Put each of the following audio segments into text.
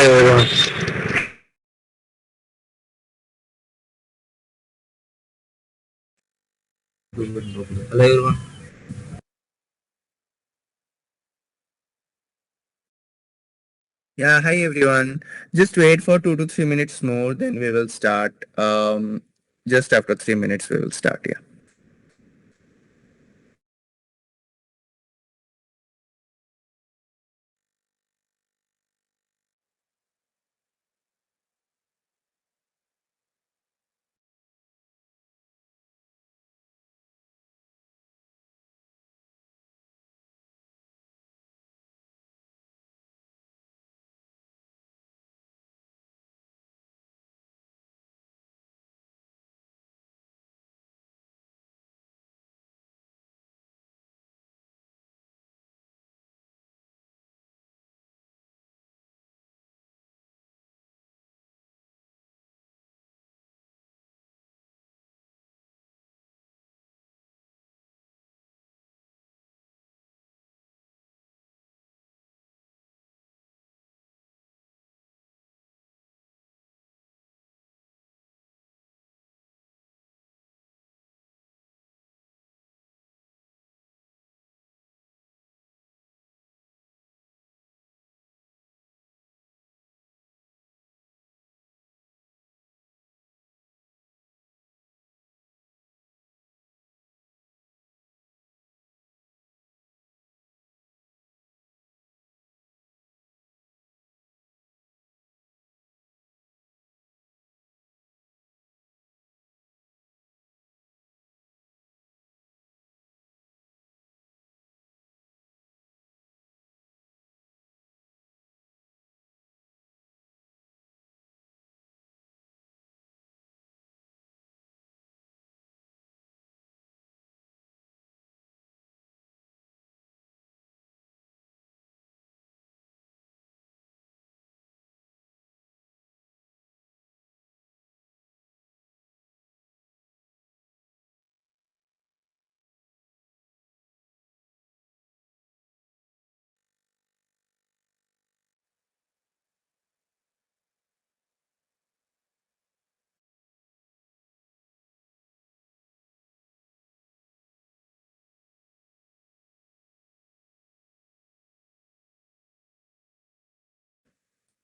everyone. Hello everyone. Yeah, hi everyone. Just wait for 2 to 3 minutes more, then we will start. Just after 3 minutes, we will start. Yeah.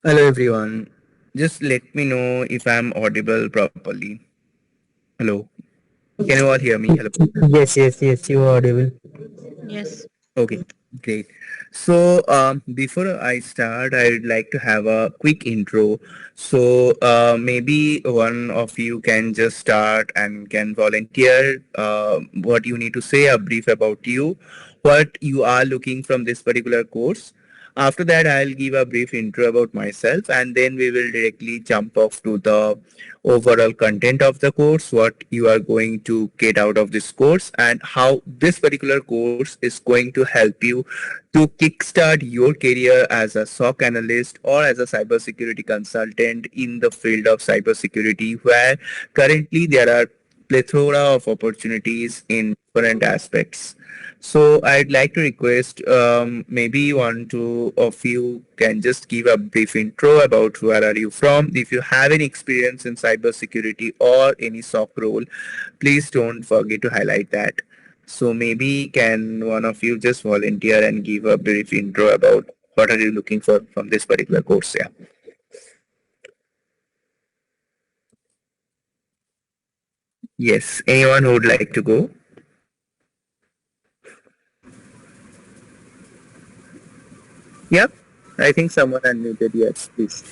Hello everyone. Just let me know if I'm audible properly. Hello. Can you all hear me? Hello. Yes, you are audible. Yes. Okay, great. So, before I start, I'd like to have a quick intro. So, maybe one of you can just start and can volunteer what you need to say, a brief about you, what you are looking from this particular course. After that, I'll give a brief intro about myself, and then we will directly jump off to the overall content of the course, what you are going to get out of this course, and how this particular course is going to help you to kickstart your career as a SOC analyst or as a cybersecurity consultant in the field of cybersecurity, where currently there are plethora of opportunities in different aspects. So I'd like to request maybe one, two of you can just give a brief intro about where are you from. If you have any experience in cybersecurity or any SOC role, please don't forget to highlight that. So maybe can one of you just volunteer and give a brief intro about what are you looking for from this particular course? Yeah. Yes. Anyone who would like to go? Yep. I think someone unmuted. Yes, please.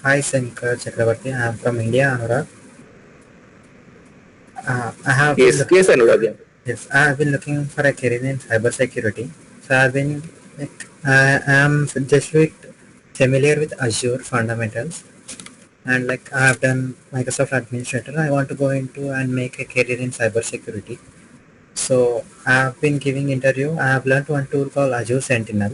Hi, Shankar Chakravarti. I am from India, Anurag. I have been Yes. looking. Yes, Anurag. Yeah. Yes, I have been looking for a career in cybersecurity. So I've been I am just with familiar with Azure fundamentals, and I have done Microsoft Administrator. I want to go into and make a career in cybersecurity. So I have been giving interview. I have learned one tool called Azure Sentinel.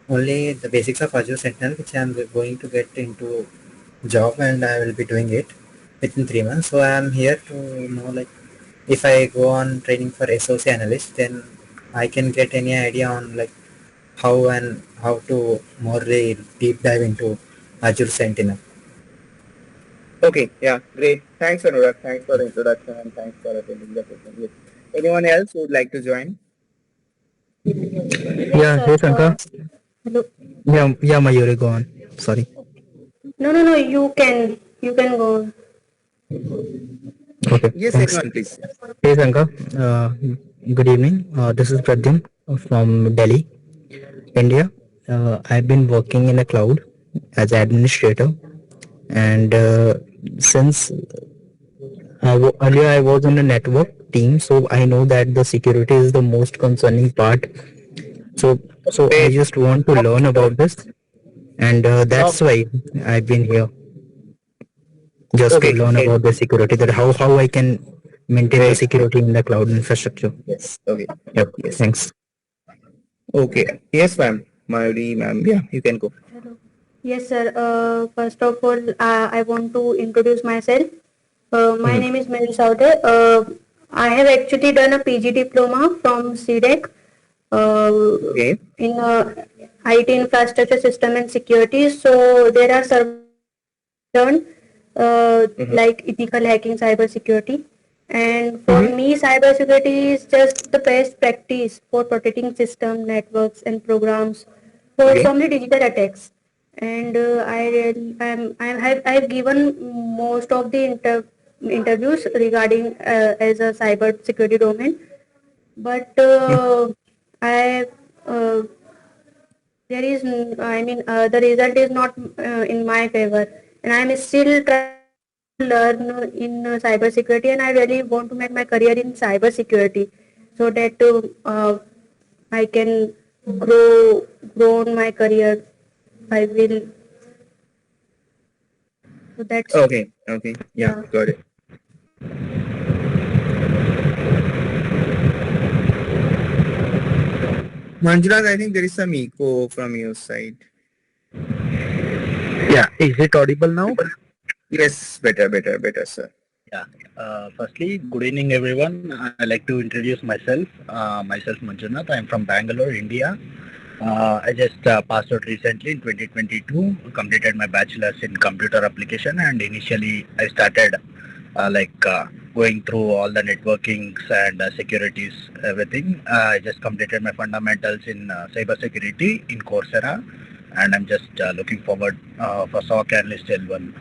Only the basics of Azure Sentinel, which I am going to get into job, and I will be doing it within 3 months. So I am here to know if I go on training for SOC analyst, then I can get any idea on how to more deep dive into Azure Sentinel. Okay, yeah, great. Thanks, Anurag. Thanks for the introduction and thanks for attending the session. Yes. Anyone else who would like to join? Yes, Yeah, sir. hey Shankar. Hello. Yeah, Mayuri, go on. Sorry. No, no, no. You can go on. Okay, Yes, thanks. anyone, please. Hey Shankar, good evening. This is Pradyum from Delhi, India. I've been working in a cloud as administrator, and since earlier I was in a network team, so I know that the security is the most concerning part. So, so I Great. just want to learn about this, and that's why I've been here. Just to Okay, learn great. about the security, that how I can maintain the Great. security in the cloud infrastructure. Yes. Okay. Yep. Yes. Thanks. Okay. Yes, ma'am. Mayuri, ma'am. Yeah, you can go. Hello. Yes, sir. First of all, I want to introduce myself. My Mhm. name is Mary Saude. I have actually done a PG diploma from CDEC Okay. in IT infrastructure system and security. So there are several modules I have learned, Mm-hmm. like ethical hacking, cybersecurity. And for Mm-hmm. me, cybersecurity is just the best practice for protecting system, networks, and programs Okay. from the digital attacks. And I really, I've given most of the interviews regarding as a cyber security domain, but I uh, I mean, the result is not in my favor, and I'm still trying to learn in cybersecurity, and I really want to make my career in cybersecurity so that I can grow grow on my career. I will. So that's Okay. Okay. Yeah, yeah. got it. Manjunath, I think there is some echo from your side. Yeah, is it audible now? Yes, better, better, better, sir. Yeah. Firstly, good evening, everyone. I like to introduce myself. Myself, Manjunath. I'm from Bangalore, India. I just passed out recently in 2022, completed my bachelor's in computer application, and initially I started going through all the networkings and securities, everything. I just completed my fundamentals in cybersecurity in Coursera, and I'm just looking forward for SOC Analyst L1.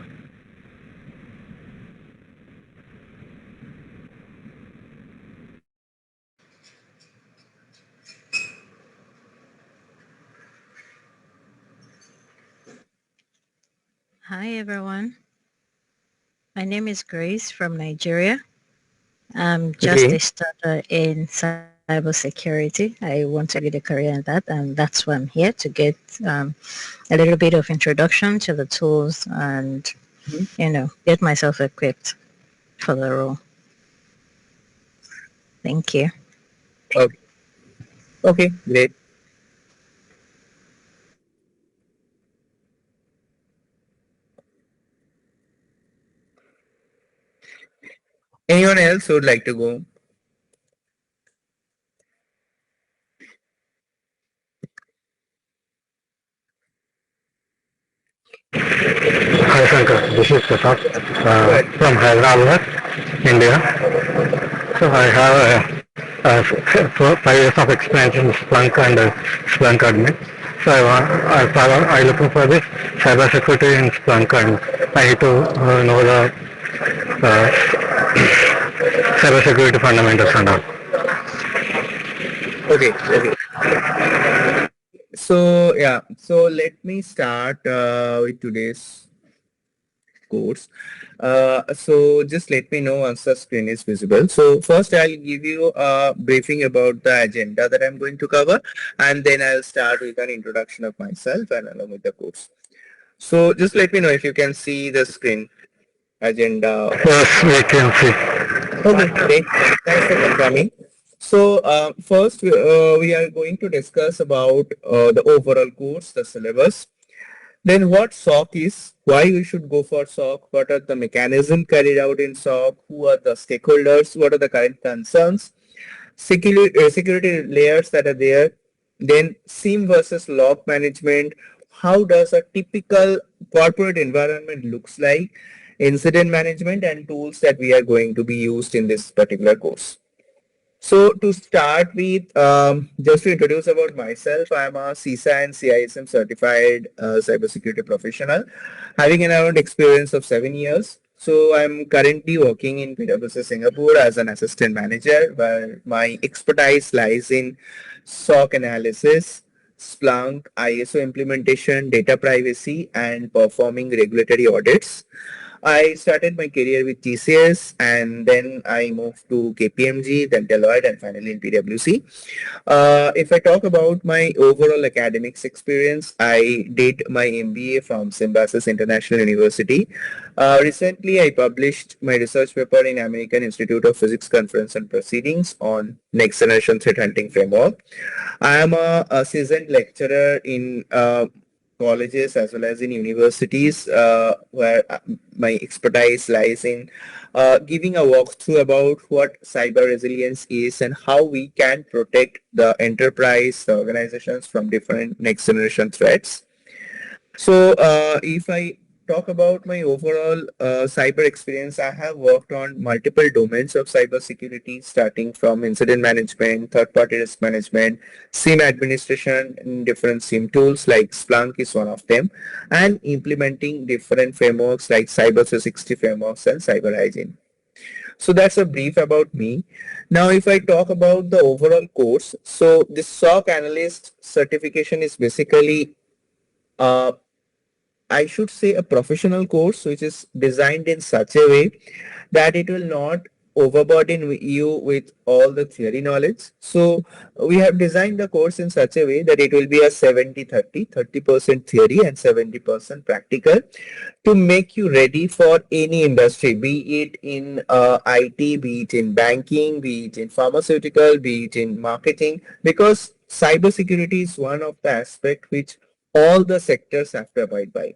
Hi everyone. My name is Grace from Nigeria. I'm just a Great. starter in cybersecurity. I want to build a career in that, and that's why I'm here to get a little bit of introduction to the tools and get myself equipped for the role. Thank you. Okay. Okay, great. Anyone else who would like to go? Hi Shankar, this is Pratap Go ahead. from Hyderabad, India. So I have 5 years of experience in Splunk and Splunk admin. So I looking for this cybersecurity in Splunk, and I need to know the cybersecurity fundamentals and all. Okay, okay. So yeah, so let me start with today's course. So just let me know once the screen is visible. So first I'll give you a briefing about the agenda that I'm going to cover, and then I'll start with an introduction of myself and along with the course. So just let me know if you can see the screen agenda. Yes, we can see. Okay, great. Thanks for confirming. So first we are going to discuss about the overall course, the syllabus. Then what SOC is, why we should go for SOC, what are the mechanisms carried out in SOC, who are the stakeholders, what are the current concerns, security layers that are there, Then SIEM versus log management. How does a typical corporate environment looks like? Incident management and tools that we are going to be used in this particular course. So to start with, just to introduce about myself, I am a CISA and CISM certified cybersecurity professional, having an around experience of 7 years. So I'm currently working in PwC Singapore as an assistant manager, where my expertise lies in SOC analysis, Splunk, ISO implementation, data privacy, and performing regulatory audits. I started my career with TCS and then I moved to KPMG, then Deloitte, and finally in PwC. If I talk about my overall academics experience, I did my MBA from Symbiosis International University. Recently, I published my research paper in American Institute of Physics Conference and Proceedings on Next Generation Threat Hunting Framework. I am a seasoned lecturer in colleges as well as in universities where my expertise lies in giving a walkthrough about what cyber resilience is and how we can protect the enterprise, the organizations from different next generation threats. So if I talk about my overall cyber experience, I have worked on multiple domains of cybersecurity, starting from incident management, third-party risk management, SIEM administration, and different SIEM tools like Splunk is one of them, and implementing different frameworks like Cyber 360 frameworks and cyber hygiene. So that's a brief about me. Now, if I talk about the overall course, so this SOC Analyst certification is basically uh, I should say a professional course which is designed in such a way that it will not overburden you with all the theory knowledge. So we have designed the course in such a way that it will be a 70-30, 30% theory and 70% practical to make you ready for any industry, be it in IT, be it in banking, be it in pharmaceutical, be it in marketing, because cybersecurity is one of the aspects which all the sectors have to abide by.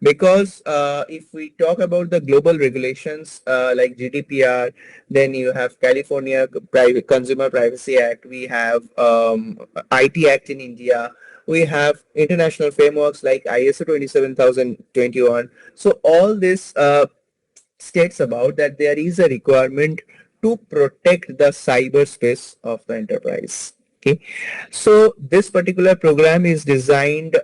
Because if we talk about the global regulations like GDPR, then you have California Private Consumer Privacy Act, we have IT Act in India, we have international frameworks like ISO 27021. So all this states about that there is a requirement to protect the cyberspace of the enterprise. Okay, so this particular program is designed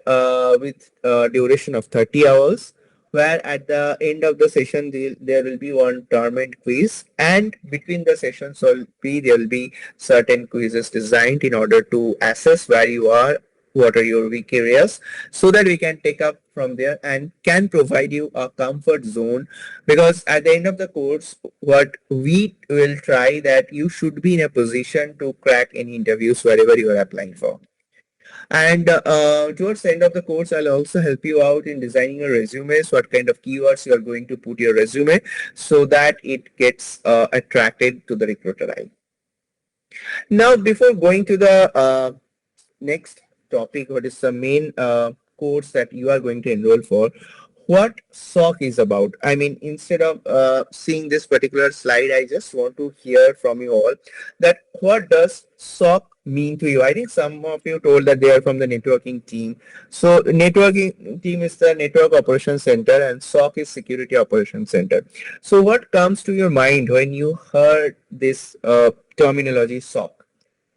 with duration of 30 hours, where at the end of the session there will be one tournament quiz, and between the sessions there will be certain quizzes designed in order to assess where you are, what are your weak areas, so that we can take up from there and can provide you a comfort zone. Because at the end of the course, what we will try that you should be in a position to crack any interviews wherever you are applying for. And towards the end of the course, I'll also help you out in designing your resumes, what kind of keywords you are going to put your resume so that it gets attracted to the recruiter eye. Now, before going to the next topic, what is the main course that you are going to enroll for, what SOC is about. I mean, instead of seeing this particular slide, I just want to hear from you all that what does SOC mean to you. I think some of you told that they are from the networking team. So networking team is the Network Operations Center and SOC is Security Operations Center. So what comes to your mind when you heard this terminology SOC?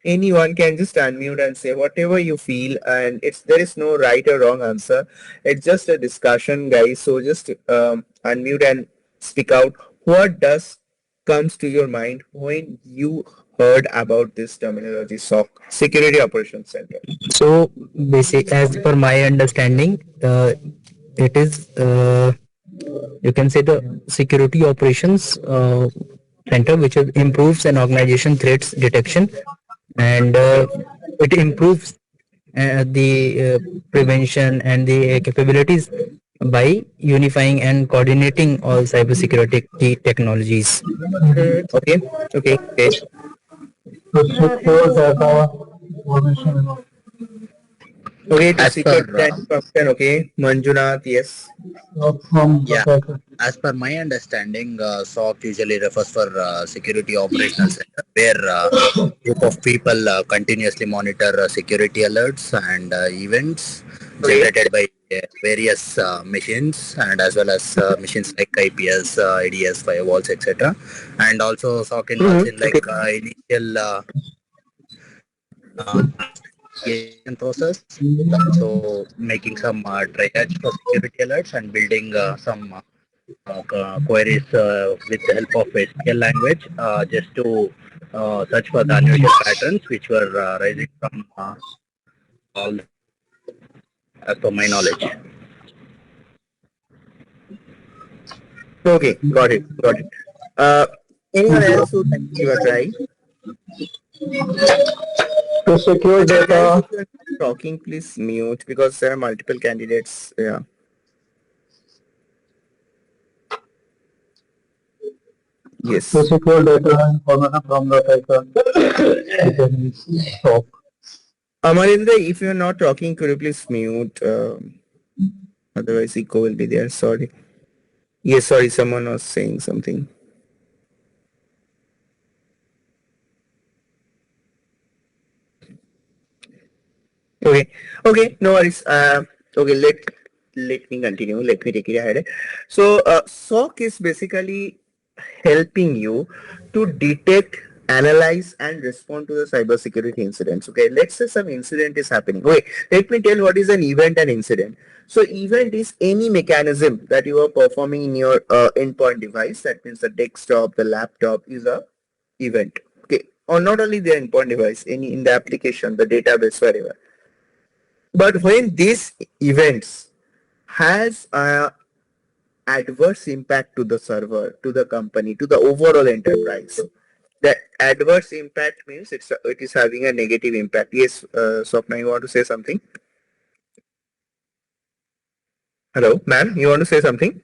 Anyone can just unmute and say whatever you feel, and there is no right or wrong answer. It's just a discussion, guys. So just unmute and speak out. What does comes to your mind when you heard about this terminology, SOC, Security Operations Center? So basic, as per my understanding, it is you can say the security operations center, which improves an organization threats detection, and it improves the prevention and the capabilities by unifying and coordinating all cybersecurity technologies. Okay, okay, okay. Hello. Okay, to As secure per that function, okay. Manjunath, yes. yeah, As per my understanding, SOC usually refers for Security Operational Center, where group of people continuously monitor security alerts and events generated by various machines, and as well as machines like IPS, IDS, firewalls, etc. And also SOC involves in like initial investigation process, and also making some triage for security alerts and building some queries with the help of SQL language just to search for the unusual patterns which were rising from all the incidents, as per my knowledge. Okay, got it. Uh, Anyone else who can give a try? To secure Guys, data, if you're talking, please mute because there are multiple candidates. Yeah. to Yes. secure data information from the attacker, it is SOC. Amarindra, if you're not talking, could you please mute? Otherwise, echo will be there. Sorry. Yes, sorry, someone was saying something. Okay, okay, no worries. Okay, let me continue. Let me take it ahead. So, SOC is basically helping you to detect, analyze, and respond to the cybersecurity incidents. Okay, let's say some incident is happening. Okay, let me tell what is an event and incident. So, event is any mechanism that you are performing in your endpoint device. That means the desktop, the laptop is a event. Okay, or not only the endpoint device, any in the application, the database, wherever. But when these events has a adverse impact to the server, to the company, to the overall enterprise, the adverse impact means it is having a negative impact. Yes, Swapna, you want to say something? Hello, ma'am, you want to say something?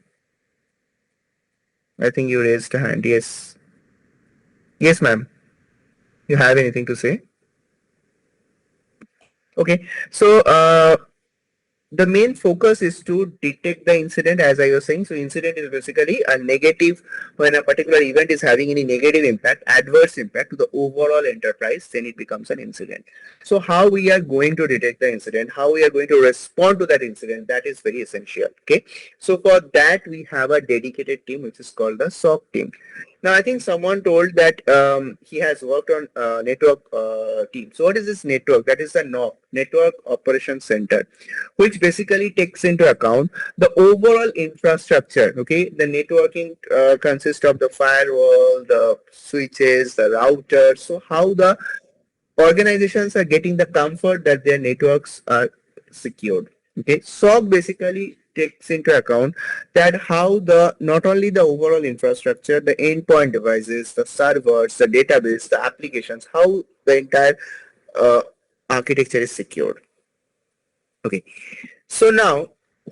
I think you raised a hand. Yes. Yes, ma'am. You have anything to say? Okay. So, the main focus is to detect the incident, as I was saying. So incident is basically a negative. When a particular event is having any negative impact, adverse impact to the overall enterprise, then it becomes an incident. So how we are going to detect the incident, how we are going to respond to that incident, that is very essential. Okay. So for that we have a dedicated team which is called the SOC team. Now, I think someone told that he has worked on network team. So what is this network? That is the NOC, Network Operations Center, which basically takes into account the overall infrastructure. Okay, the networking consists of the firewall, the switches, the routers. So how the organizations are getting the comfort that their networks are secured. Okay, SOC basically takes into account that how the not only the overall infrastructure, the endpoint devices, the servers, the database, the applications, how the entire uh, architecture is secured. Okay, so now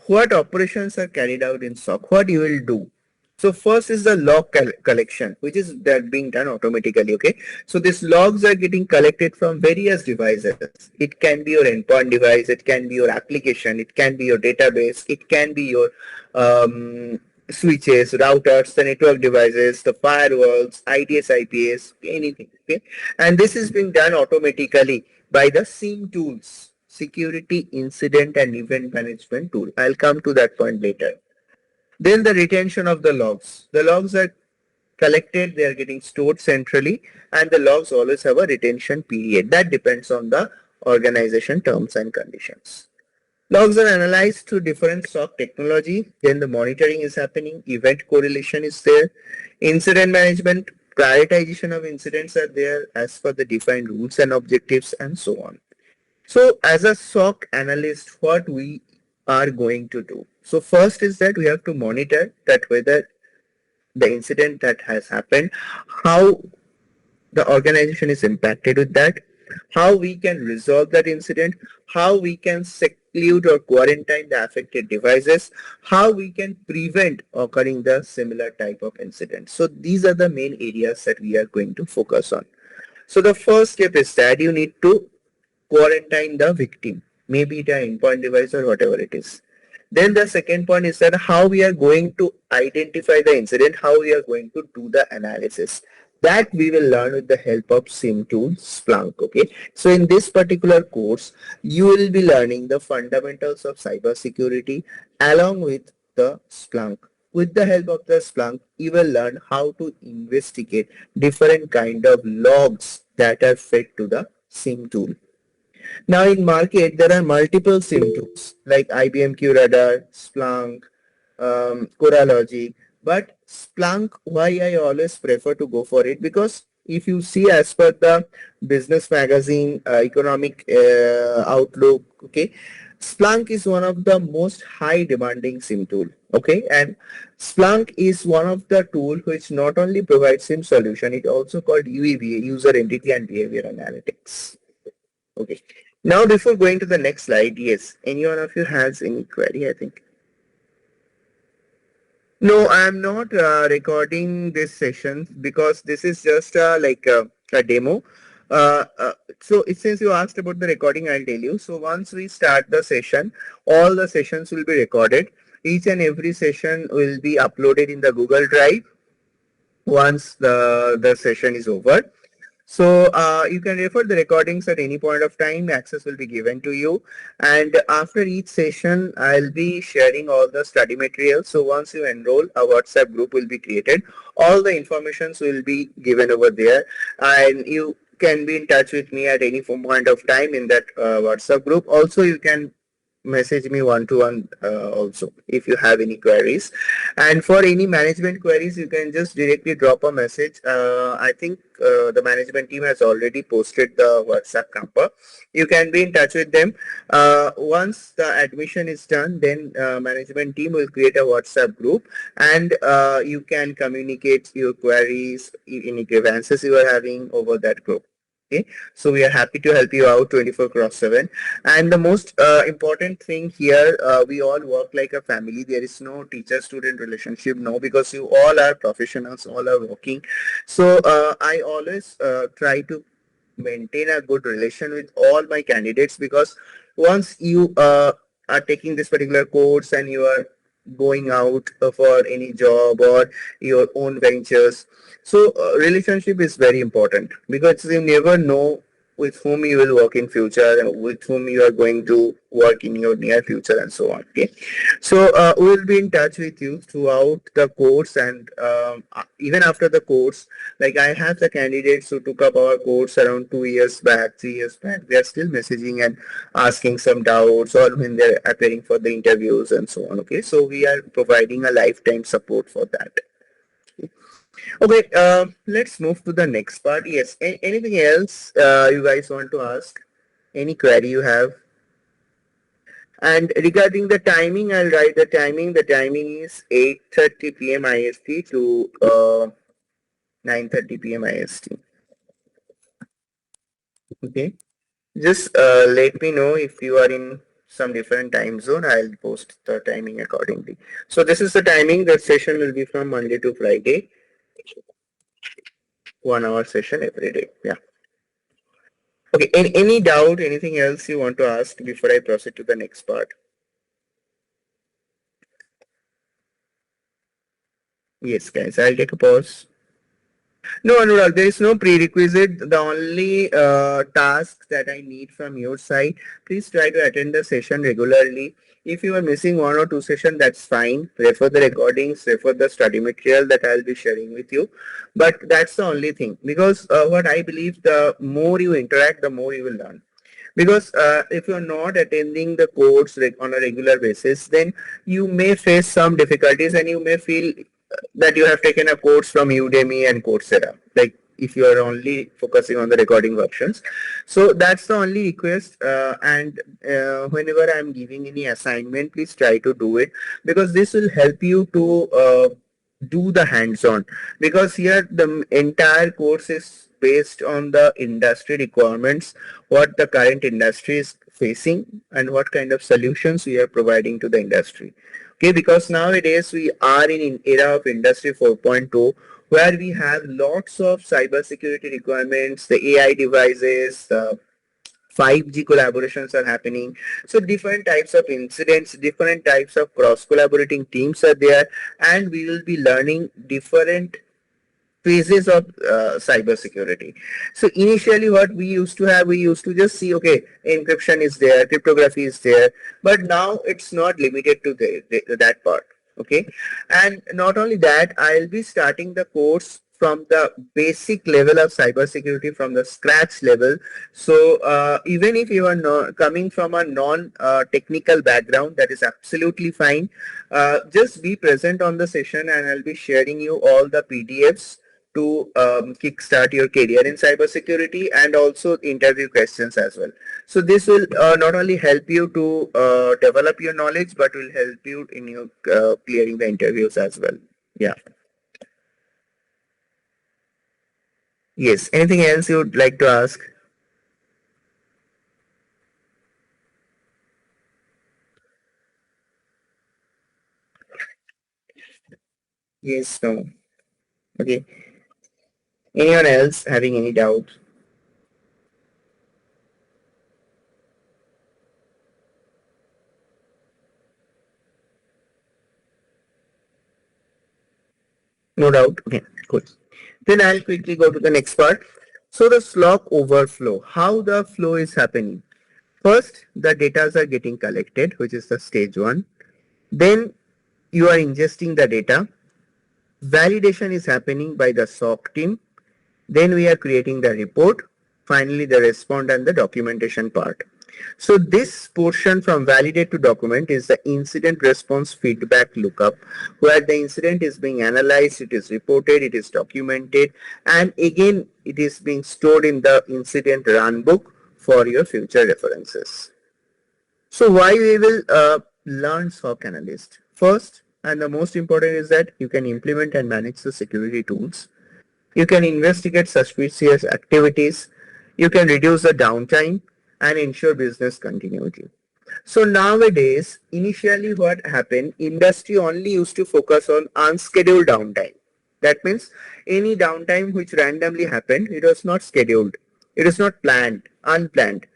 what operations are carried out in SOC? What you will do? So first is the log collection, which is that being done automatically. Okay, so these logs are getting collected from various devices. It can be your endpoint device, it can be your application, it can be your database, it can be your switches, routers, the network devices, the firewalls, IDS, IPS, anything. Okay, and this is being done automatically by the SIEM tools, Security Incident and Event Management tool. I'll come to that point later. Then the retention of the logs. The logs are collected, they are getting stored centrally, and the logs always have a retention period. That depends on the organization terms and conditions. Logs are analyzed through different SOC technology. Then the monitoring is happening, event correlation is there, incident management, prioritization of incidents are there as per the defined rules and objectives, and so on. So as a SOC analyst, what we are going to do? So first is that we have to monitor that whether the incident that has happened, how the organization is impacted with that, how we can resolve that incident, how we can seclude or quarantine the affected devices, how we can prevent occurring the similar type of incident. So these are the main areas that we are going to focus on. So the first step is that you need to quarantine the victim, maybe it an endpoint device or whatever it is. Then the second point is that how we are going to identify the incident, how we are going to do the analysis. That we will learn with the help of SIEM tool Splunk. Okay. So in this particular course, you will be learning the fundamentals of cybersecurity along with the Splunk. With the help of the Splunk, you will learn how to investigate different kind of logs that are fed to the SIEM tool. Now in market, there are multiple SIEM tools like IBM QRadar, Splunk, Coralogic. But Splunk, why I always prefer to go for it, because if you see as per the business magazine, economic outlook, okay, Splunk is one of the most high demanding SIM tool. Okay, and Splunk is one of the tool which not only provides SIM solution, it also called UEBA, user entity and behavior analytics. Okay. Now before going to the next slide, yes, any one of you has any query, I think. No, I'm not recording this session because this is just a demo. So since you asked about the recording, I'll tell you. So once we start the session, all the sessions will be recorded. Each and every session will be uploaded in the Google Drive once the session is over. So you can refer the recordings at any point of time. Access will be given to you. And after each session, I'll be sharing all the study materials. So once you enroll, a WhatsApp group will be created. All the informations will be given over there. And you can be in touch with me at any point of time in that WhatsApp group. Also, you can message me one-to-one also if you have any queries. And for any management queries, you can just directly drop a message. I think the management team has already posted the WhatsApp number. You can be in touch with them. Once the admission is done, then management team will create a WhatsApp group, and you can communicate your queries, any grievances you are having over that group. Okay, so we are happy to help you out 24/7. And the most important thing here, we all work like a family. There is no teacher-student relationship, no, because you all are professionals, all are working. So I always try to maintain a good relation with all my candidates, because once you are taking this particular course and you are going out for any job or your own ventures, so relationship is very important, because you never know with whom you will work in future and with whom you are going to work in your near future and so on. Okay, so we will be in touch with you throughout the course, and even after the course. Like I have the candidates who took up our course around 2 years back, 3 years back. They are still messaging and asking some doubts, or when they're appearing for the interviews and so on. Okay, so we are providing a lifetime support for that. Okay, let's move to the next part. Yes, anything else you guys want to ask? Any query you have? And regarding the timing, I'll write the timing. The timing is 8:30 p.m. IST to 9:30 p.m. IST. Okay, just let me know if you are in some different time zone. I'll post the timing accordingly. So this is the timing. The session will be from Monday to Friday. 1 hour session every day. Yeah. Okay, any doubt, anything else you want to ask before I proceed to the next part? Yes, guys, I'll take a pause. No, Anurag, there is no prerequisite. The only task that I need from your side, please try to attend the session regularly. If you are missing 1 or 2 sessions, that's fine. Refer the recordings, refer the study material that I'll be sharing with you. But that's the only thing, because what I believe, the more you interact, the more you will learn. Because if you're not attending the course on a regular basis, then you may face some difficulties, and you may feel that you have taken a course from Udemy and Coursera, like if you are only focusing on the recording versions. So that's the only request. And whenever I'm giving any assignment, please try to do it, because this will help you to do the hands-on, because here the entire course is based on the industry requirements, what the current industry is facing, and what kind of solutions we are providing to the industry. Okay, because nowadays we are in an era of Industry 4.0, where we have lots of cybersecurity requirements, the AI devices, 5G collaborations are happening. So different types of incidents, different types of cross collaborating teams are there, and we will be learning different phases of cybersecurity. So initially what we used to have, we used to just see, okay, encryption is there, cryptography is there, but now it's not limited to that part. Okay. And not only that, I'll be starting the course from the basic level of cybersecurity, from the scratch level. So even if you are not coming from a non-technical background, that is absolutely fine. Just be present on the session, and I'll be sharing you all the PDFs to kickstart your career in cybersecurity, and also interview questions as well. So this will not only help you to develop your knowledge, but will help you in your clearing the interviews as well. Yeah. Yes. Anything else you would like to ask? Yes. No. Okay. Anyone else having any doubt? No doubt. Okay. Cool. Then I'll quickly go to the next part. So the slop overflow, how the flow is happening. First, the data are getting collected, which is the stage one. Then you are ingesting the data. Validation is happening by the SOC team. Then we are creating the report. Finally, the respond and the documentation part. So this portion from validate to document is the incident response feedback lookup, where the incident is being analyzed, it is reported, it is documented, and again it is being stored in the incident runbook for your future references. So why we will learn SOC Analyst? First, and the most important, is that you can implement and manage the security tools. You can investigate suspicious activities. You can reduce the downtime and ensure business continuity. So nowadays, initially what happened, industry only used to focus on unscheduled downtime. That means any downtime which randomly happened, it was not scheduled. It is not planned, unplanned.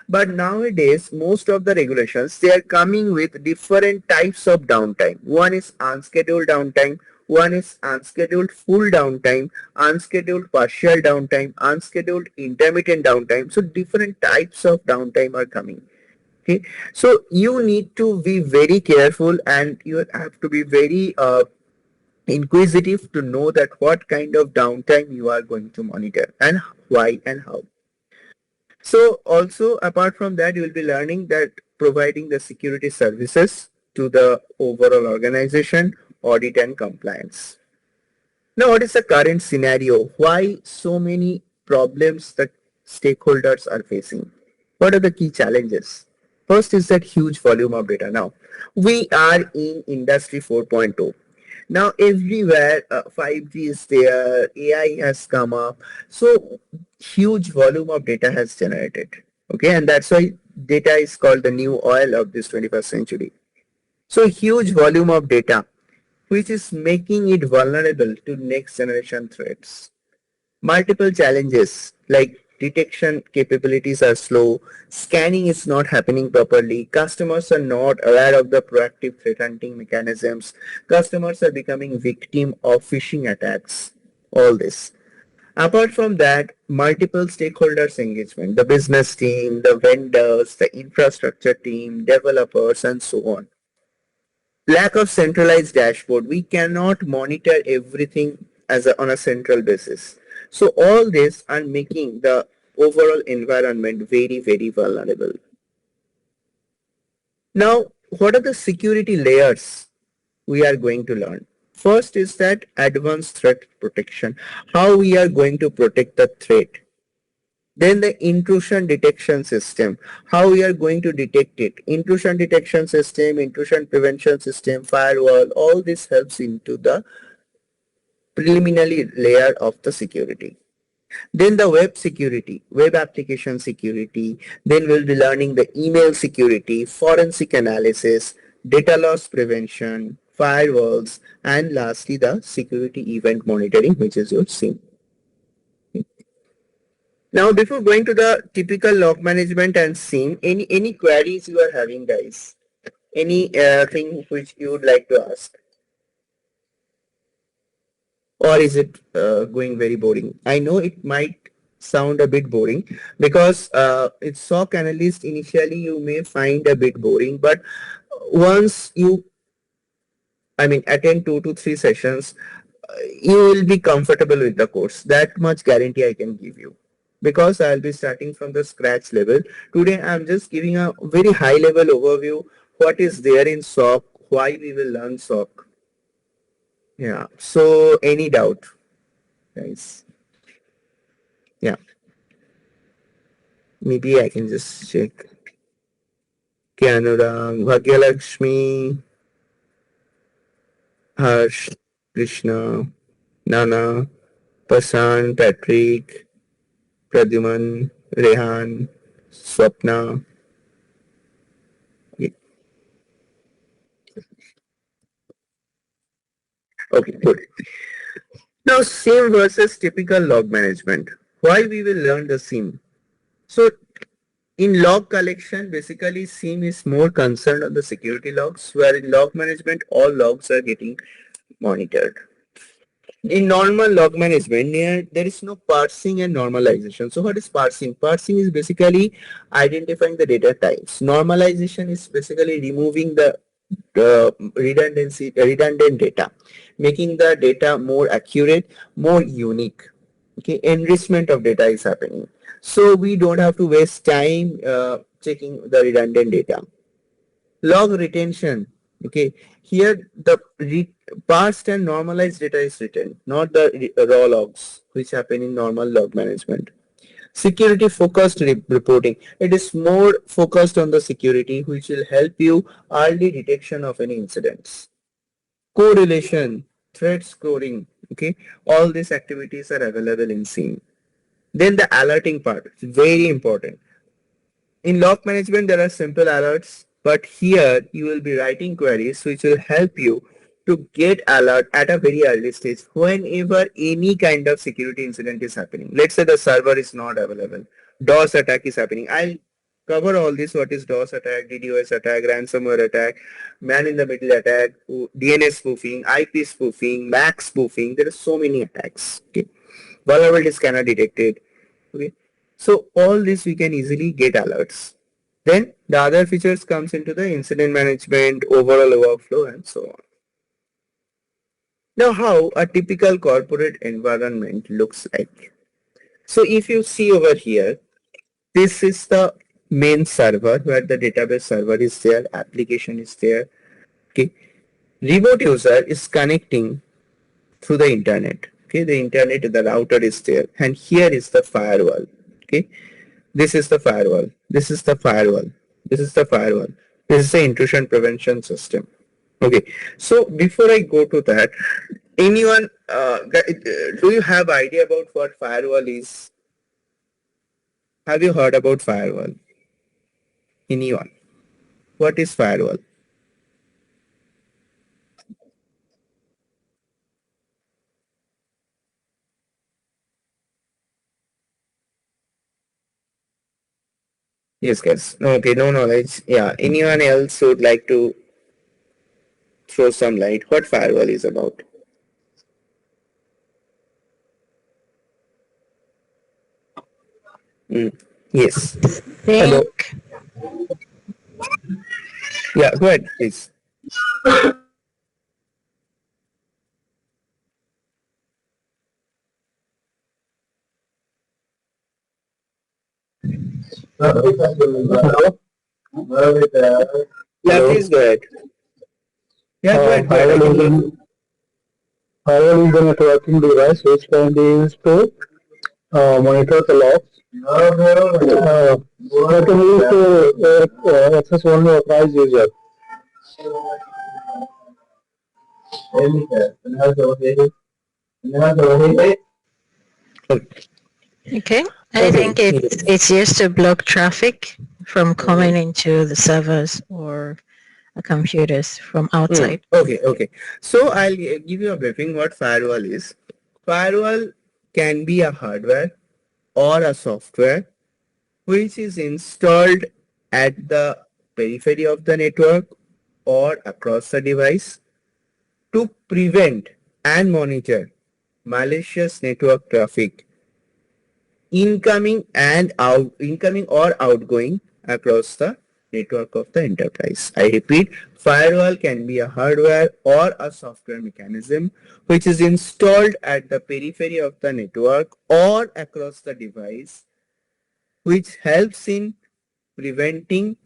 But nowadays, most of the regulations, they are coming with different types of downtime. One is unscheduled downtime, one is unscheduled full downtime, unscheduled partial downtime, unscheduled intermittent downtime. So different types of downtime are coming. Okay, so you need to be very careful, and you have to be very inquisitive to know that what kind of downtime you are going to monitor and why and how. So also apart from that, you will be learning that providing the security services to the overall organization, audit and compliance. Now, what is the current scenario? Why so many problems that stakeholders are facing? What are the key challenges? First is that huge volume of data. Now, we are in industry 4.0. Now, everywhere 5G is there, AI has come up. So, huge volume of data has generated. Okay, and that's why data is called the new oil of this 21st century. So, huge volume of data, which is making it vulnerable to next generation threats. Multiple challenges like detection capabilities are slow, scanning is not happening properly, customers are not aware of the proactive threat hunting mechanisms, customers are becoming victim of phishing attacks, all this. Apart from that, multiple stakeholders engagement, the business team, the vendors, the infrastructure team, developers, and so on. Lack of centralized dashboard. We cannot monitor everything on a central basis. So all this are making the overall environment very, very vulnerable. Now, what are the security layers we are going to learn? First is that advanced threat protection, how we are going to protect the threat. Then the intrusion detection system, how we are going to detect it. Intrusion detection system, intrusion prevention system, firewall, all this helps into the preliminary layer of the security. Then the web security, web application security. Then we'll be learning the email security, forensic analysis, data loss prevention, firewalls, and lastly the security event monitoring, which is your SIEM. Now, before going to the typical log management and SIEM, any queries you are having, guys? Any thing which you would like to ask? Or is it going very boring? I know it might sound a bit boring because it's SOC analyst. Initially, you may find a bit boring, but once you, I mean, attend 2 to 3 sessions, you will be comfortable with the course. That much guarantee I can give you. Because I'll be starting from the scratch level. Today, I'm just giving a very high level overview. What is there in SOC? Why we will learn SOC? Yeah. So, any doubt, guys? Yeah. Maybe I can just check. Kyanurang, Bhagyalakshmi, Harsh, Krishna, Nana, Pasan, Patrick, Pradyuman, Rehan, Swapna. Okay, good. Now, SIEM versus typical log management. Why we will learn the SIEM? So, in log collection, basically SIEM is more concerned on the security logs, where in log management, all logs are getting monitored. In normal log management, there is no parsing and normalization. So what is parsing? Parsing is basically identifying the data types. Normalization is basically removing the redundant data, making the data more accurate, more unique. Okay, enrichment of data is happening. So we don't have to waste time checking the redundant data. Log retention. Okay, here the parsed and normalized data is written, not the raw logs which happen in normal log management. Security focused reporting. It is more focused on the security, which will help you early detection of any incidents. Correlation, threat scoring. Okay, all these activities are available in SIEM. Then the alerting part is very important. In log management, there are simple alerts, but here you will be writing queries which will help you to get alert at a very early stage whenever any kind of security incident is happening. Let's say the server is not available. DOS attack is happening. I'll cover all this. What is DOS attack, DDoS attack, ransomware attack, man in the middle attack, DNS spoofing, IP spoofing, MAC spoofing. There are so many attacks. Okay. Vulnerability scanner detected. Okay. So all this we can easily get alerts. Then the other features comes into the incident management, overall workflow and so on. Now how a typical corporate environment looks like. So if you see over here, this is the main server where the database server is there, application is there. Okay. Remote user is connecting through the internet. Okay, the internet, the router is there, and here is the firewall. Okay, this is the firewall. This is the firewall. This is the firewall. This is the intrusion prevention system. Okay, so before I go to that, anyone, do you have idea about what firewall is? Have you heard about firewall? Anyone? What is firewall? Yes, guys. Okay, no knowledge. Yeah. Anyone else would like to throw some light? What firewall is about? Mm. Yes. Hello. Think Yeah, go ahead, please. Hello. Yeah, Hello. please go ahead. Yeah, go ahead, go ahead. I Firewall can hear. firewall is a networking device which can be used to monitor the logs. It can be used to access only authorized user. Okay. okay. I Okay. think it's used to block traffic from coming into the servers or computers from outside. Okay, okay. So I'll give you a briefing what firewall is. Firewall can be a hardware, or a software which is installed at the periphery of the network or across the device to prevent and monitor malicious network traffic incoming or outgoing across the network of the enterprise. I repeat, firewall can be a hardware or a software mechanism which is installed at the periphery of the network or across the device, which helps in preventing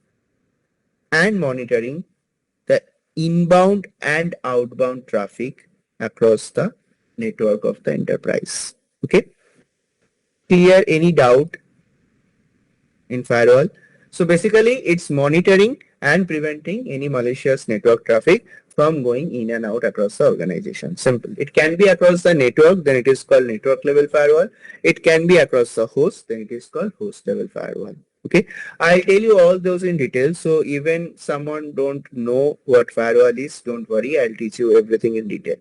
and monitoring the inbound and outbound traffic across the network of the enterprise. Okay, clear? Any doubt in firewall? So basically it's monitoring and preventing any malicious network traffic from going in and out across the organization. Simple. It can be across the network, then it is called network level firewall. It can be across the host, then it is called host level firewall. Okay, I'll tell you all those in detail. So even someone don't know what firewall is, don't worry, I'll teach you everything in detail.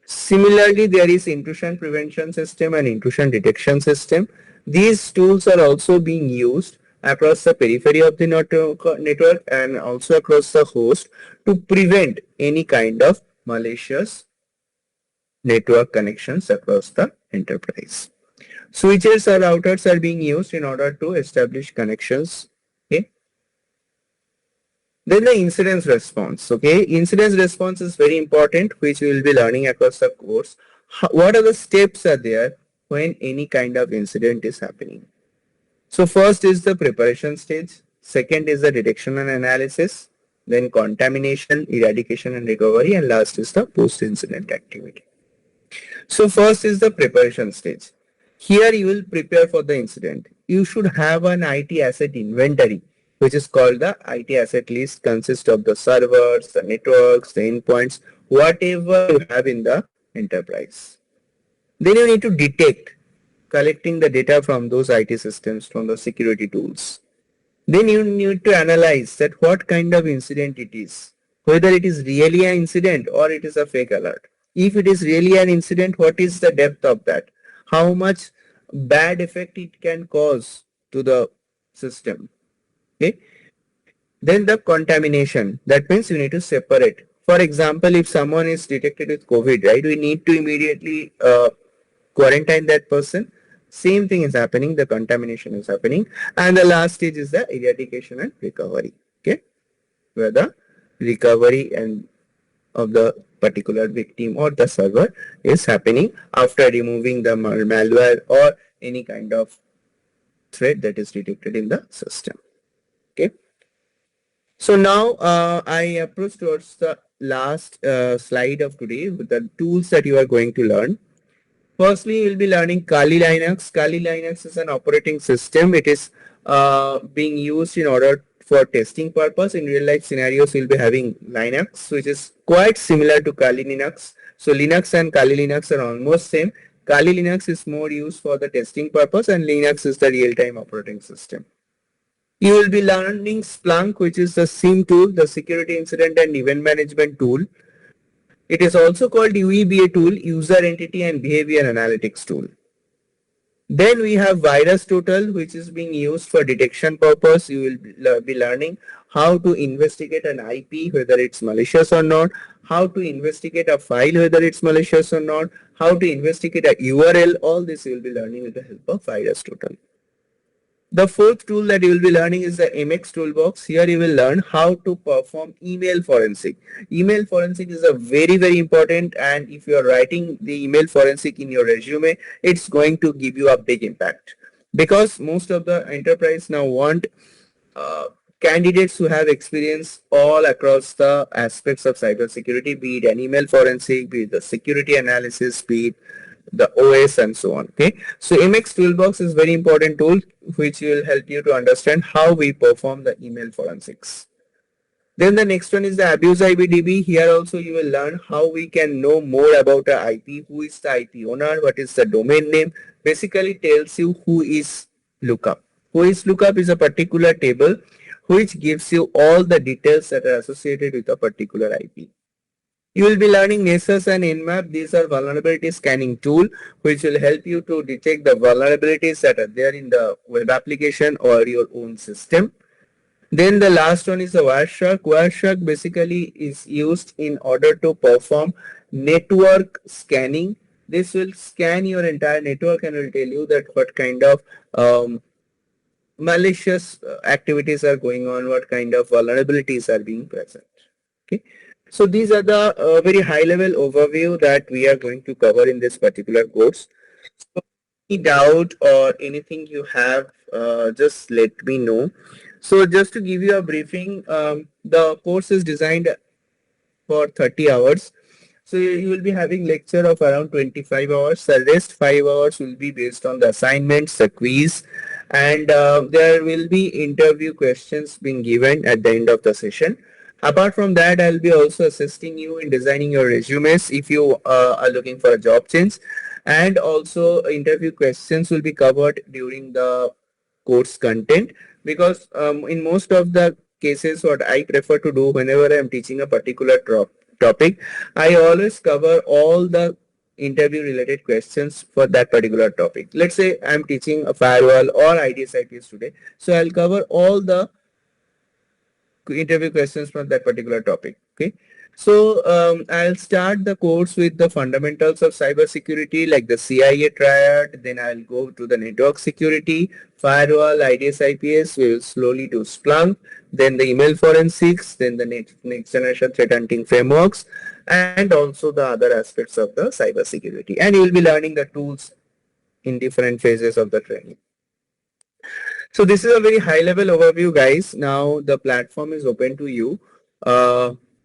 Similarly, there is intrusion prevention system and intrusion detection system. These tools are also being used across the periphery of the network and also across the host to prevent any kind of malicious network connections across the enterprise. Switches or routers are being used in order to establish connections. Okay. Then the incident response. Okay, incident response is very important, which we will be learning across the course. What are the steps are there when any kind of incident is happening? So first is the preparation stage. Second is the detection and analysis. Then contamination, eradication and recovery, and last is the post-incident activity. So first is the preparation stage. Here you will prepare for the incident. You should have an IT asset inventory, which is called the IT asset list, consists of the servers, the networks, the endpoints, whatever you have in the enterprise. Then you need to detect, collecting the data from those IT systems, from the security tools. Then you need to analyze that what kind of incident it is, whether it is really an incident or it is a fake alert. If it is really an incident, what is the depth of that? How much bad effect it can cause to the system? Okay. Then the contamination. That means you need to separate. For example, if someone is detected with COVID, right, we need to immediately quarantine that person. Same thing is happening. The contamination is happening. And the last stage is the eradication and recovery. Okay. Where the recovery and of the particular victim or the server is happening after removing the malware or any kind of threat that is detected in the system. Okay. So now I approach towards the last slide of today with the tools that you are going to learn. Firstly, you will be learning Kali Linux. Kali Linux is an operating system. It is being used in order for testing purpose. In real life scenarios, you'll be having Linux, which is quite similar to Kali Linux. So Linux and Kali Linux are almost same. Kali Linux is more used for the testing purpose and Linux is the real-time operating system. You will be learning Splunk, which is the SIEM tool, the security incident and event management tool. It is also called UEBA tool, user entity and behavior analytics tool. Then we have virus total, which is being used for detection purpose. You will be learning how to investigate an IP, whether it's malicious or not, how to investigate a file, whether it's malicious or not, how to investigate a URL. All this you will be learning with the help of virus total. The fourth tool that you will be learning is the MX toolbox. Here you will learn how to perform email forensic. Email forensic is a very important, and if you are writing the email forensic in your resume, it's going to give you a big impact, because most of the enterprise now want candidates who have experience all across the aspects of cybersecurity, be it an email forensic, be it the security analysis, be it the OS and so on. Okay, so MX toolbox is very important tool which will help you to understand how we perform the email forensics. Then the next one is the abuse IBDB. Here also you will learn how we can know more about a IP, who is the IP owner, what is the domain name. Basically tells you who is lookup. Who is lookup is a particular table which gives you all the details that are associated with a particular IP. You will be learning Nessus and Nmap. These are vulnerability scanning tool which will help you to detect the vulnerabilities that are there in the web application or your own system. Then the last one is the Wireshark. Wireshark basically is used in order to perform network scanning. This will scan your entire network and will tell you that what kind of malicious activities are going on, what kind of vulnerabilities are being present. Okay. So these are the very high level overview that we are going to cover in this particular course. So any doubt or anything you have, just let me know. So just to give you a briefing, the course is designed for 30 hours. So you will be having lecture of around 25 hours. The rest 5 hours will be based on the assignments, the quiz, and there will be interview questions being given at the end of the session. Apart from that, I'll be also assisting you in designing your resumes if you are looking for a job change. And also interview questions will be covered during the course content, because in most of the cases what I prefer to do whenever I'm teaching a particular topic, I always cover all the interview related questions for that particular topic. Let's say I'm teaching a firewall or IDS IPS today, so I'll cover all the interview questions from that particular topic. Okay. So I'll start the course with the fundamentals of cybersecurity like the CIA triad. Then I'll go to the network security, firewall, IDS, IPS. We will slowly do Splunk. Then the email forensics. Then the next generation threat hunting frameworks, and also the other aspects of the cybersecurity. And you will be learning the tools in different phases of the training. So this is a very high level overview, guys. Now the platform is open to you.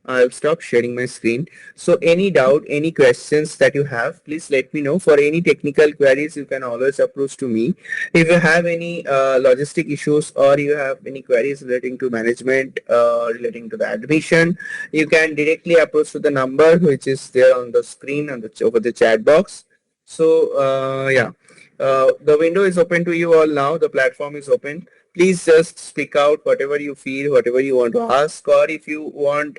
I'll stop sharing my screen. So any doubt, any questions that you have, please let me know. For any technical queries, you can always approach to me. If you have any logistic issues or you have any queries relating to management, relating to the admission, you can directly approach to the number which is there on the screen on the over the chat box. So yeah. The window is open to you all now. The platform is open. Please just speak out whatever you feel, whatever you want to ask, or if you want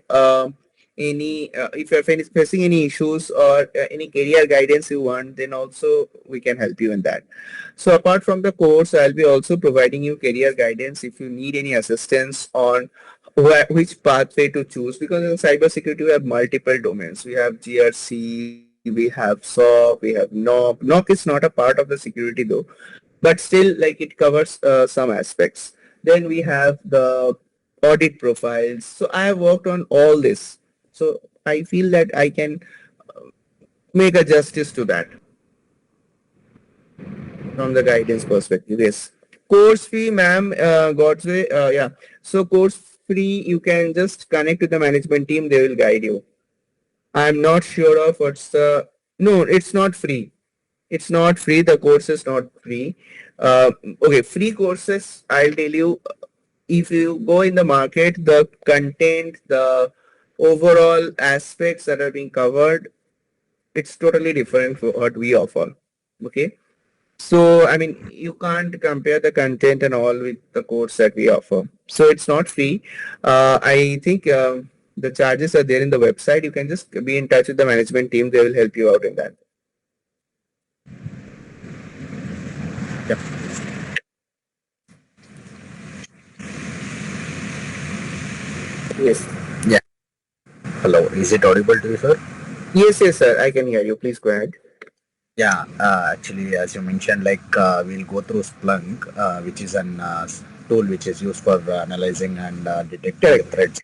if you're facing any issues or any career guidance you want, then also we can help you in that. So apart from the course, I'll be also providing you career guidance if you need any assistance on which pathway to choose, because in cybersecurity we have multiple domains. We have GRC, we have SOC, we have NOC. NOC is not a part of the security though, but still like it covers some aspects. Then we have the audit profiles. So I have worked on all this. So I feel that I can make a justice to that from the guidance perspective. Yes. Course fee, ma'am, God's way. Yeah. So course free, you can just connect to the management team. They will guide you. I'm not sure of what's the, no, it's not free. It's not free. The course is not free. Okay, free courses, I'll tell you, if you go in the market, the content, the overall aspects that are being covered, it's totally different from what we offer. Okay. So, I mean, you can't compare the content and all with the course that we offer. So it's not free. I think the charges are there in the website. You can just be in touch with the management team. They will help you out in that. Yep. Yes. Yeah. Hello. Is it audible to you, sir? Yes, sir. I can hear you. Please go ahead. Yeah. Actually, as you mentioned, we'll go through Splunk, which is an tool which is used for analyzing and detecting threats.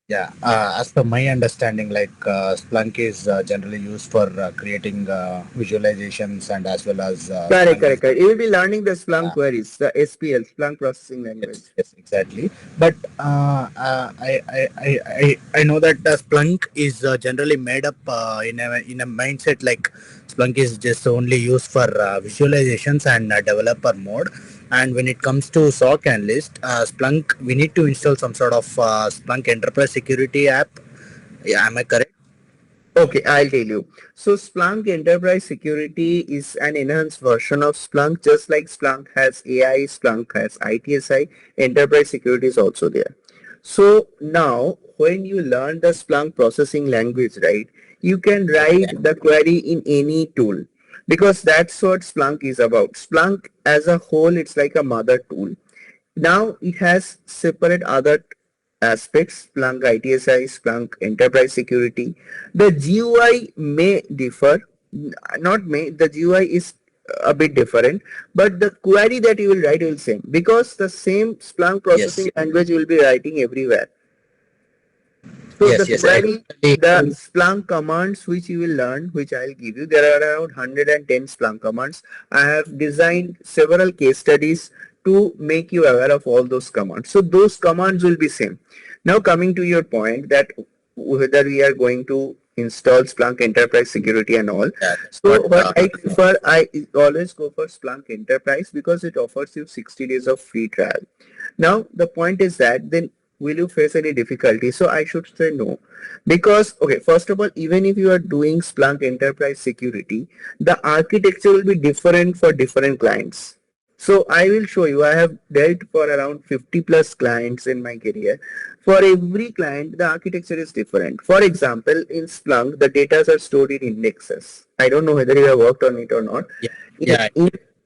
Yeah, as per my understanding, Splunk is generally used for creating visualizations and as well as correct. You will be learning the Splunk queries, the SPL, Splunk processing language. Yes, exactly. But I know that Splunk is generally made up in a mindset like Splunk is just only used for visualizations and developer mode. And when it comes to SOC Analyst, Splunk, we need to install some sort of Splunk Enterprise Security app. Yeah, am I correct? Okay, I'll tell you. So Splunk Enterprise Security is an enhanced version of Splunk. Just like Splunk has AI, Splunk has ITSI, Enterprise Security is also there. So now when you learn the Splunk processing language, right, you can write the query in any tool because that's what Splunk is about. Splunk as a whole, it's like a mother tool. Now it has separate other aspects, Splunk ITSI, Splunk Enterprise Security. The GUI may differ, not may, the GUI is a bit different, but the query that you will write will same because the same Splunk processing language you will be writing everywhere. So the Yes, I query, the Splunk commands which you will learn, which I'll give you, there are around 110 Splunk commands. I have designed several case studies to make you aware of all those commands. So those commands will be same. Now coming to your point that whether we are going to install Splunk Enterprise Security and all. So what I prefer, I always go for Splunk Enterprise because it offers you 60 days of free trial. Now the point is that then will you face any difficulty? So I should say no. Because, okay, first of all, even if you are doing Splunk Enterprise Security, the architecture will be different for different clients. So I will show you, I have dealt for around 50 plus clients in my career. For every client, the architecture is different. For example, in Splunk, the data are stored in indexes. I don't know whether you have worked on it or not.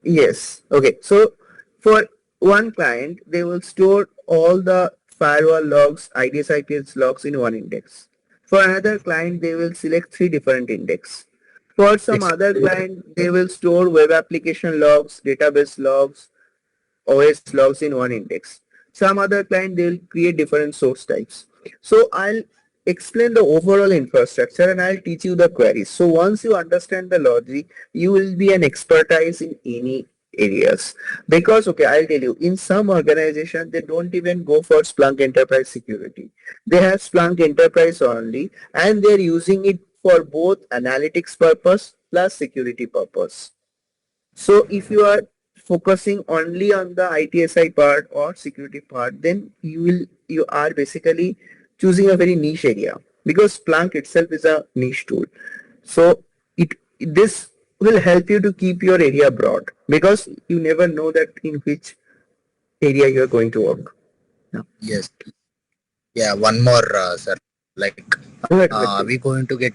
Yes. Okay. So for one client, they will store all the firewall logs, IDS IPS logs in one index. For another client, they will select 3 different index. For some other client, they will store web application logs, database logs, OS logs in one index. Some other client, they will create different source types. So I'll explain the overall infrastructure and I'll teach you the queries. So once you understand the logic, you will be an expertise in any areas. Because, okay, I'll tell you, in some organization, they don't even go for Splunk Enterprise Security. They have Splunk Enterprise only and they're using it for both analytics purpose plus security purpose. So if you are focusing only on the ITSI part or security part, then you are basically choosing a very niche area because Splunk itself is a niche tool. So this will help you to keep your area broad because you never know that in which area you are going to work. Yes. Yeah, one more, sir. Like, Go ahead, are we Vijay. going to get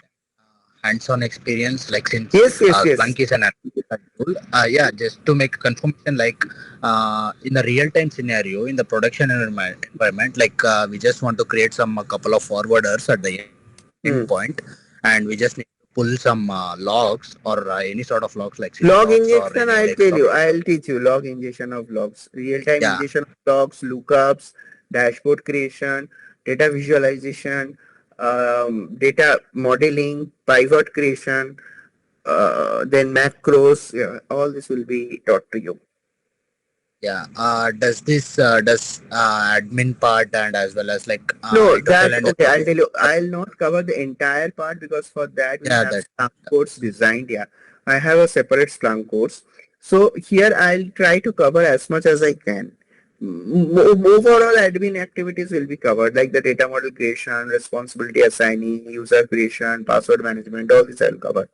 hands-on experience? Like, since Yes, yes, yes. Splunk is an analytical tool. Yeah, just to make confirmation, like, in a real-time scenario, in the production environment, like, we just want to create some a couple of forwarders at the Hmm. endpoint, and we just need to pull some logs or any sort of logs like SIEM Log logs or injection, any I'll like tell log. you. I'll teach you log injection of logs, real-time Yeah, injection of logs, lookups, dashboard creation, data visualization, data modeling, pivot creation, then macros. Yeah, all this will be taught to you. yeah. Does this does admin part and as well as like No, I that totally okay. understand. I'll tell you. I'll not cover the entire part because for that we Yeah, have that. Splunk course designed. Yeah, I have a separate Splunk course. So here I'll try to cover as much as I can. Overall admin activities will be covered like the data model creation, responsibility assigning, user creation, password management. All this I'll cover.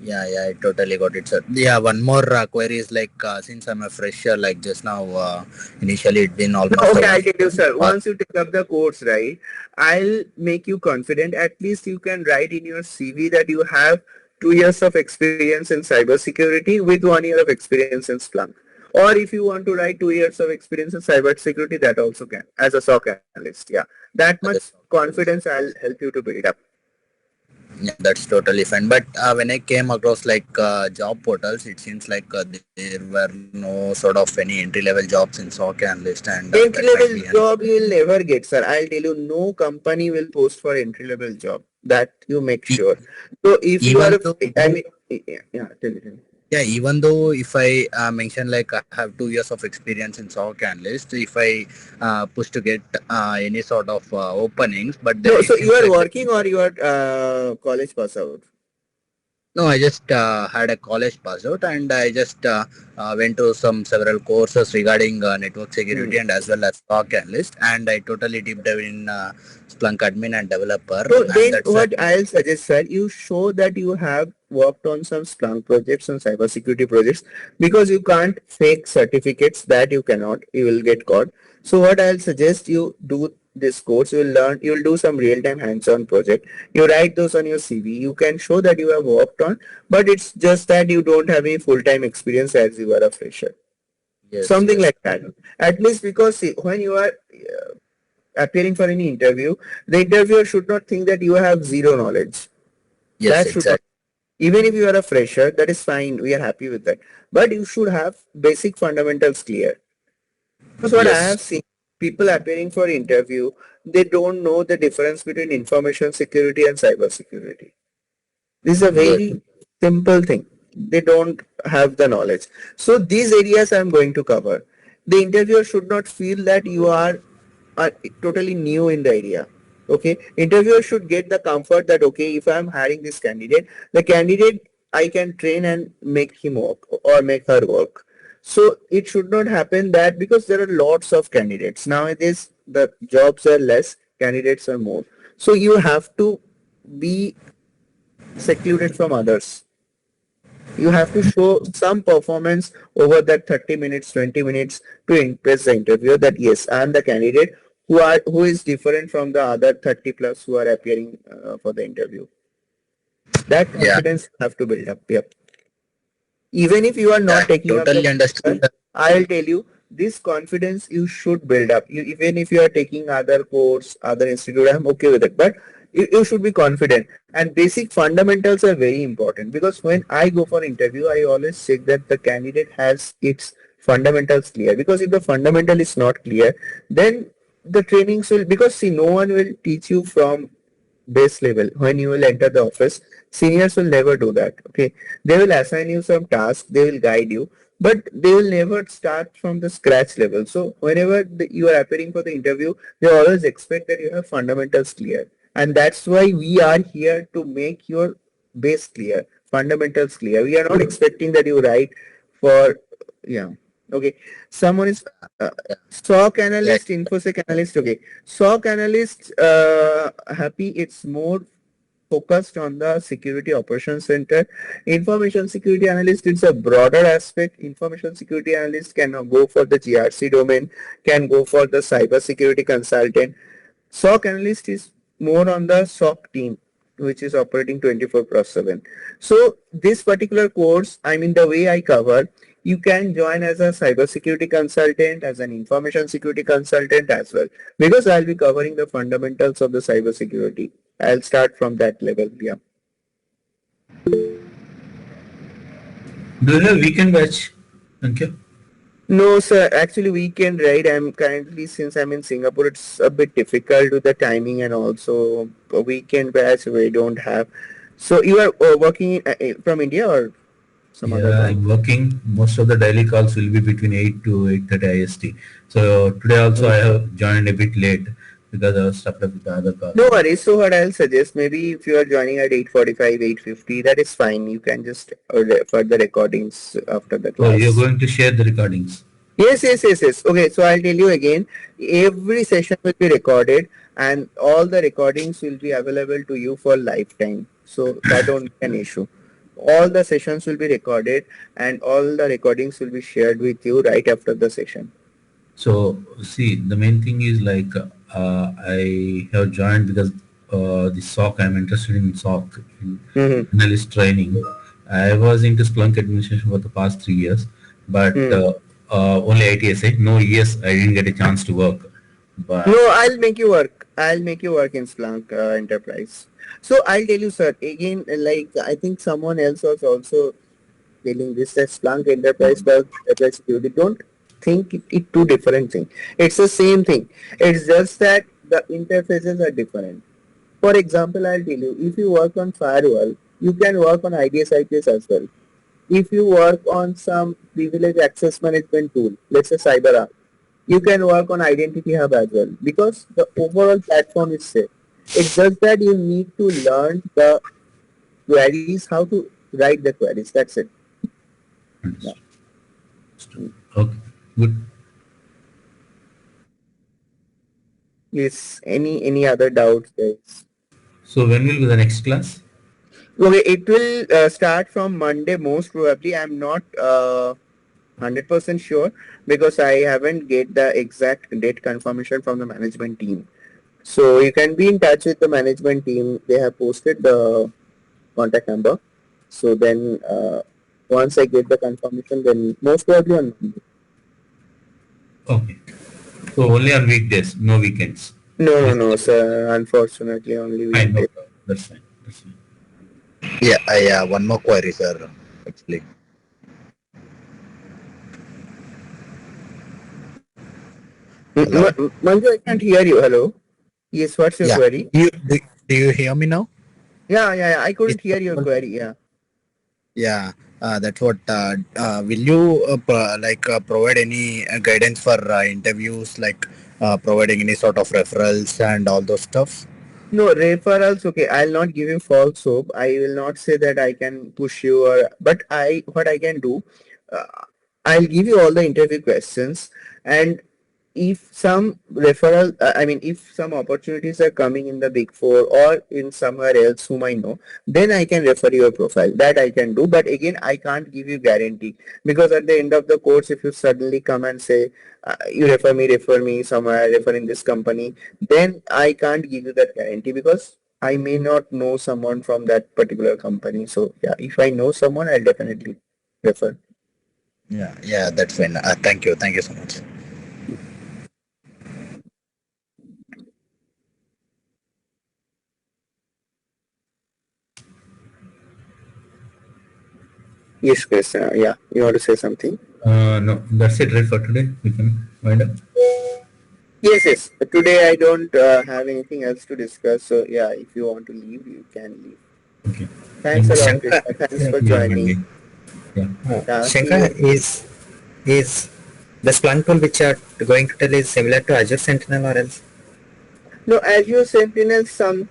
Yeah, I totally got it, sir. Yeah, one more query is like since I'm a fresher, like just now, initially it's been No, almost a okay, one. I'll tell you, sir. Uh, Once you take up the course, right, I'll make you confident. At least you can write in your CV that you have 2 years of experience in cybersecurity with 1 year of experience in Splunk. Or if you want to write 2 years of experience in cybersecurity, that also can as a SOC analyst. Yeah, that much confidence I'll help you to build up. yeah, that's totally fine. But when I came across like job portals, it seems like there were no sort of any entry level jobs in SOC analyst, and that Entry might level be an job you will never get, sir. I'll tell you, no company will post for entry level job. That you make e- sure. So if you even are, though. I mean, yeah, tell me. Yeah, even though if I mention like I have 2 years of experience in SOC analyst, if I push to get any sort of openings, but then No, it so you seems are like working or you are college pass out? no, I just had a college pass out and I just went to some several courses regarding network Hmm. security and as well as SOC analyst, and I totally deep dive in Splunk admin and developer, So and then that's what I'll suggest, sir, you show that you have worked on some Splunk projects and cybersecurity projects because you can't fake certificates that you cannot, you will get caught. So what I'll suggest you do this course, you'll do some real-time hands-on project. You write those on your CV. You can show that you have worked on, but it's just that you don't have any full-time experience as you are a fresher. Yes, Something yes, like that. At least because see, when you are appearing for any interview, the interviewer should not think that you have zero knowledge. yes, That should not. exactly. Even if you are a fresher, that is fine. We are happy with that. But you should have basic fundamentals clear. Because what I Yes, have seen, people appearing for interview, they don't know the difference between information security and cyber security. This is a yes, very simple thing. They don't have the knowledge. So these areas I'm going to cover. The interviewer should not feel that you are totally new in the area. Okay, interviewer should get the comfort that okay, if I'm hiring this candidate, the candidate I can train and make him work or make her work. So it should not happen that because there are lots of candidates nowadays, the jobs are less, candidates are more. So you have to be secluded from others. You have to show some performance over that 30 minutes, 20 minutes to impress the interviewer that yes, I am the candidate who is different from the other 30 plus who are appearing for the interview. That yeah, confidence you have to build up. Yep. Even if you are yeah, not taking up the totally understood. position, I'll tell you this confidence you should build up. Even if you are taking other course, other institute, I'm okay with it. But you should be confident. And basic fundamentals are very important because when I go for interview, I always check that the candidate has its fundamentals clear. Because if the fundamental is not clear, then the trainings will because see no one will teach you from base level when you will enter the office. Seniors will never do that. Okay, they will assign you some task, they will guide you, but they will never start from the scratch level. So whenever you are appearing for the interview, they always expect that you have fundamentals clear, and that's why we are here to make your base clear, fundamentals clear. We are not expecting that you write for yeah. Okay, someone is SOC Yeah, analyst, infosec analyst. Okay, SOC analyst, happy. It's more focused on the security operations center. Information security analyst, it's a broader aspect. Information security analyst can go for the GRC domain, can go for the cyber security consultant. SOC analyst is more on the SOC team, which is operating 24/7. So this particular course, I mean the way I cover, you can join as a cybersecurity consultant, as an information security consultant as well, because I'll be covering the fundamentals of the cybersecurity. I'll start from that level. Yeah. Do you have weekend batch? Thank you. No, sir. Actually, weekend, right? I'm currently, since I'm in Singapore, it's a bit difficult with the timing and also a weekend batch we don't have. So you are working from India or some other Yeah, country? I'm working. Most of the daily calls will be between 8 to 8:30 IST. So today also I have joined a bit late because I was stuck up with the other call. No worries. So what I'll suggest, maybe if you are joining at 8:45, 8:50, that is fine. You can just refer the recordings after the So you're class. going to share the recordings. Yes, yes, yes, yes. Okay, so I'll tell you again. Every session will be recorded and all the recordings will be available to you for lifetime. So that won't be an issue. All the sessions will be recorded and all the recordings will be shared with you right after the session. So see, the main thing is like I have joined because the SOC. I'm interested in SOC in Mm-hmm. analyst training. I was into Splunk administration for the past 3 years, but Hmm. only ITSA. No years I didn't get a chance to work. No, But I'll make you work. I'll make you work in Splunk Enterprise. So I'll tell you, sir, again, like I think someone else was also telling this that Splunk Enterprise plus Enterprise Security. Don't think it two different thing. It's the same thing. It's just that the interfaces are different. For example, I'll tell you, if you work on firewall, you can work on IDS IPS as well. If you work on some privilege access management tool, let's say CyberArk, you can work on Identity Hub as well because the overall platform is same. It's just that you need to learn the queries, how to write the queries. That's it. Yeah. okay, good. Yes. Any other doubts, guys? So when will be the next class? Okay, it will start from Monday most probably. I'm not 100% sure because I haven't get the exact date confirmation from the management team. So you can be in touch with the management team. They have posted the contact number. So then once I get the confirmation, then most probably on Monday. Okay. So only on weekdays, no weekends. No, no, This no, sir. Unfortunately, only fine, no weekday. problem. That's fine. That's fine. Yeah, one more query, sir. Actually, hello. Manju, I can't hear you. Hello. Yes, what's your Yeah, query? do you hear me now? Yeah. I Is couldn't it hear your audible? query. Yeah. Yeah, that's what. Will you provide any guidance for interviews, like providing any sort of referrals and all those stuff? No, referrals, okay, I'll not give you false hope. I will not say that I can push you or, but what I can do, uh, I'll give you all the interview questions, and if some referral, I mean, if some opportunities are coming in the Big Four or in somewhere else whom I know, then I can refer your profile. That I can do, but again, I can't give you guarantee, because at the end of the course, if you suddenly come and say, you refer me somewhere, refer in this company, then I can't give you that guarantee, because I may not know someone from that particular company. So yeah, if I know someone, I'll definitely refer. Yeah, that's fine. Thank you so much. Yes, Chris. Yeah, you want to say something? No, that's it, right, for today. We can wind up. Yes. Today I don't have anything else to discuss. So yeah, if you want to leave, you can leave. Okay. Thanks Thank a you. lot, Shankar, Krishna. Thanks Yeah, for see you on joining. Monday. Yeah. Yeah, see Shankar, you. is the Splunk tool which you are going to tell is similar to Azure Sentinel or else? No, Azure Sentinel, some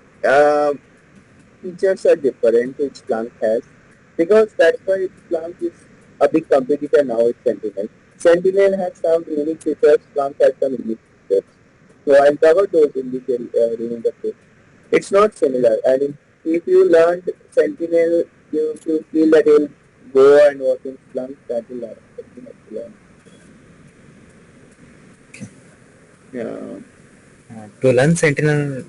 features are different which Splunk has, because that's why Splunk is a big competitor now with Sentinel. Sentinel has some unique features, Splunk has some unique features. So I'll cover those in detail during the course. It's not similar. I mean, if you learned Sentinel, you feel that you'll go and work in Splunk, that will learn. That you have to learn. Okay. Yeah. To learn Sentinel,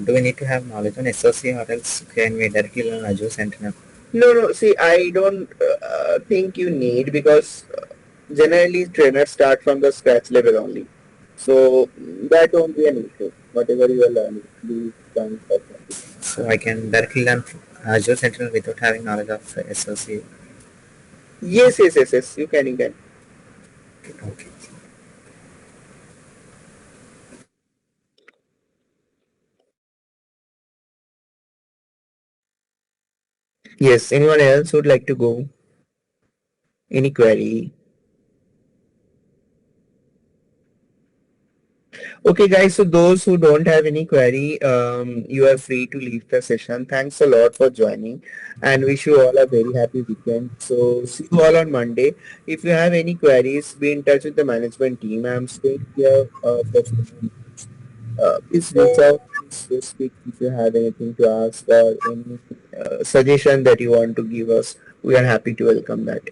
do we need to have knowledge on SOC or else can we directly learn Azure Sentinel? No. See, I don't think you need, because generally trainers start from the scratch level only. So that won't be an issue. Whatever you are learning, you can start from it. So I can directly learn Azure Sentinel without having knowledge of SOC. Yes. You can. Okay. Yes. Anyone else would like to go? Any query? Okay, guys. So those who don't have any query, you are free to leave the session. Thanks a lot for joining, and wish you all a very happy weekend. So see you all on Monday. If you have any queries, be in touch with the management team. I'm staying here for few minutes. Please reach out. Please speak if you have anything to ask or any suggestion that you want to give us. We are happy to welcome that.